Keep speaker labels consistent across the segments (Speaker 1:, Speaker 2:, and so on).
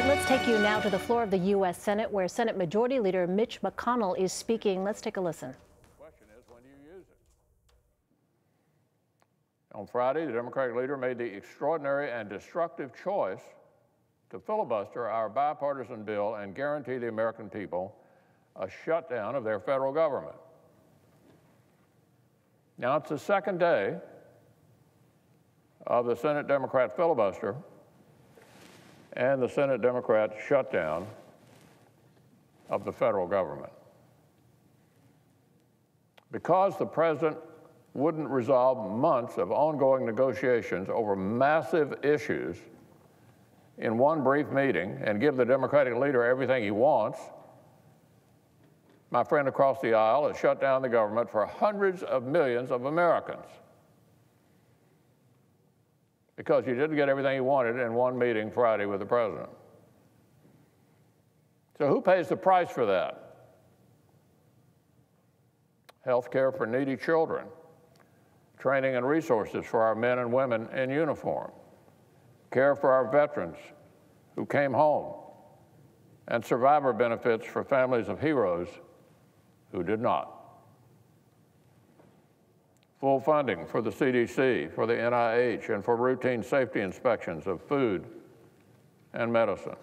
Speaker 1: right, let's take you now to the floor of the U.S. Senate, where Senate Majority Leader Mitch McConnell is speaking. Let's take a listen.
Speaker 2: The question is, when do you use it? On Friday, the Democratic leader made the extraordinary and destructive choice to filibuster our bipartisan bill and guarantee the American people a shutdown of their federal government. Now, it's the second day of the Senate Democrat filibuster and the Senate Democrat shutdown of the federal government. Because the president wouldn't resolve months of ongoing negotiations over massive issues in one brief meeting and give the Democratic leader everything he wants, my friend across the aisle has shut down the government for hundreds of millions of Americans. Because you didn't get everything you wanted in one meeting Friday with the president. So who pays the price for that? Health care for needy children, training and resources for our men and women in uniform, care for our veterans who came home, and survivor benefits for families of heroes who did not. Full funding for the CDC, for the NIH, and for routine safety inspections of food and medicine.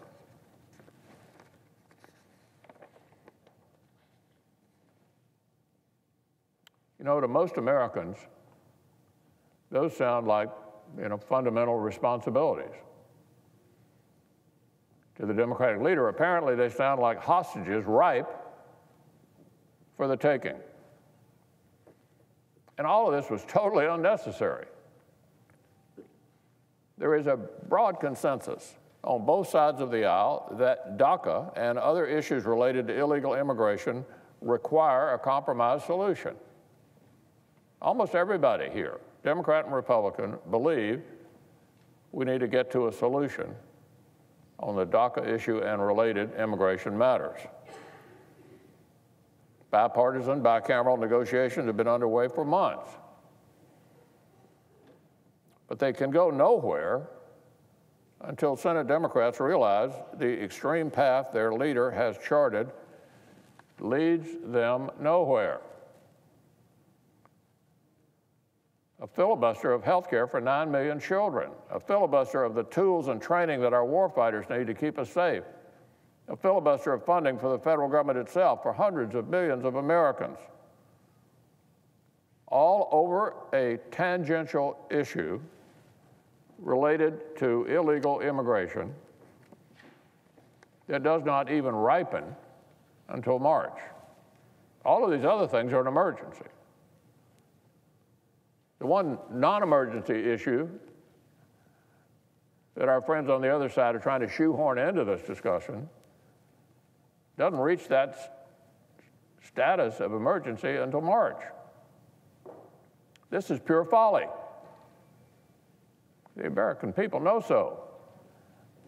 Speaker 2: You know, to most Americans, those sound like, fundamental responsibilities. To the Democratic leader, apparently they sound like hostages ripe for the taking. And all of this was totally unnecessary. There is a broad consensus on both sides of the aisle that DACA and other issues related to illegal immigration require a compromise solution. Almost everybody here, Democrat and Republican, believe we need to get to a solution on the DACA issue and related immigration matters. Bipartisan, bicameral negotiations have been underway for months. But they can go nowhere until Senate Democrats realize the extreme path their leader has charted leads them nowhere. A filibuster of health care for 9 million children, a filibuster of the tools and training that our warfighters need to keep us safe, a filibuster of funding for the federal government itself for hundreds of millions of Americans, all over a tangential issue related to illegal immigration that does not even ripen until March. All of these other things are an emergency. The one non-emergency issue that our friends on the other side are trying to shoehorn into this discussion doesn't reach that status of emergency until March. This is pure folly. The American people know so.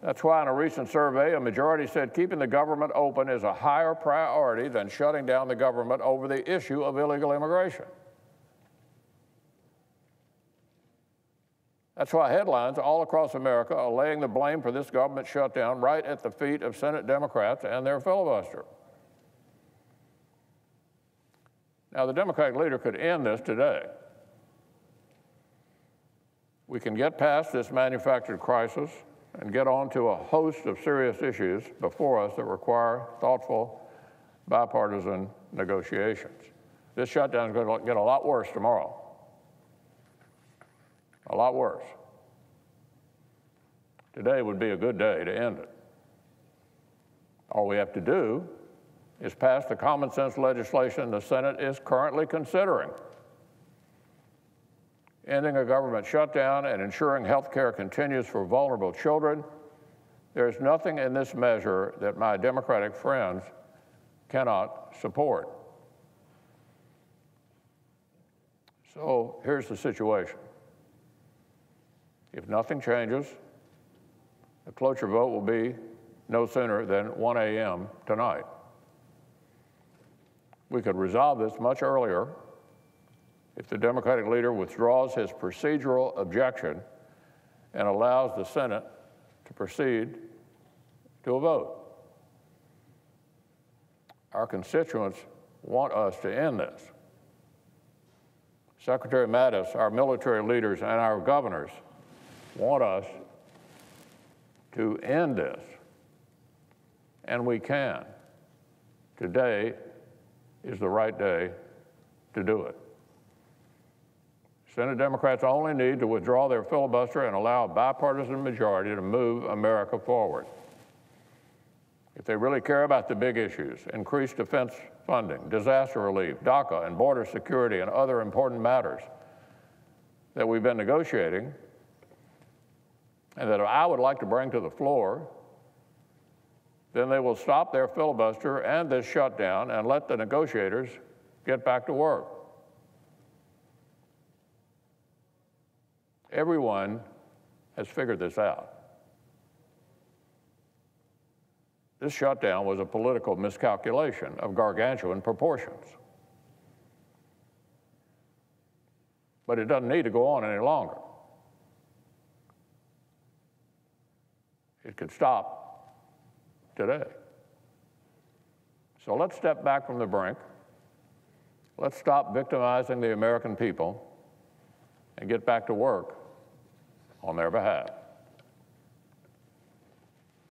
Speaker 2: That's why in a recent survey, a majority said keeping the government open is a higher priority than shutting down the government over the issue of illegal immigration. That's why headlines all across America are laying the blame for this government shutdown right at the feet of Senate Democrats and their filibuster. Now, the Democratic leader could end this today. We can get past this manufactured crisis and get on to a host of serious issues before us that require thoughtful, bipartisan negotiations. This shutdown is going to get a lot worse tomorrow. A lot worse. Today would be a good day to end it. All we have to do is pass the common sense legislation the Senate is currently considering. Ending a government shutdown and ensuring health care continues for vulnerable children. There is nothing in this measure that my Democratic friends cannot support. So here's the situation. If nothing changes, the cloture vote will be no sooner than 1 a.m. tonight. We could resolve this much earlier if the Democratic leader withdraws his procedural objection and allows the Senate to proceed to a vote. Our constituents want us to end this. Secretary Mattis, our military leaders, and our governors want us to end this, and we can. Today is the right day to do it. Senate Democrats only need to withdraw their filibuster and allow a bipartisan majority to move America forward. If they really care about the big issues, increased defense funding, disaster relief, DACA, and border security, and other important matters that we've been negotiating, and that I would like to bring to the floor, then they will stop their filibuster and this shutdown and let the negotiators get back to work. Everyone has figured this out. This shutdown was a political miscalculation of gargantuan proportions. But it doesn't need to go on any longer. It could stop today. So let's step back from the brink. Let's stop victimizing the American people and get back to work on their behalf.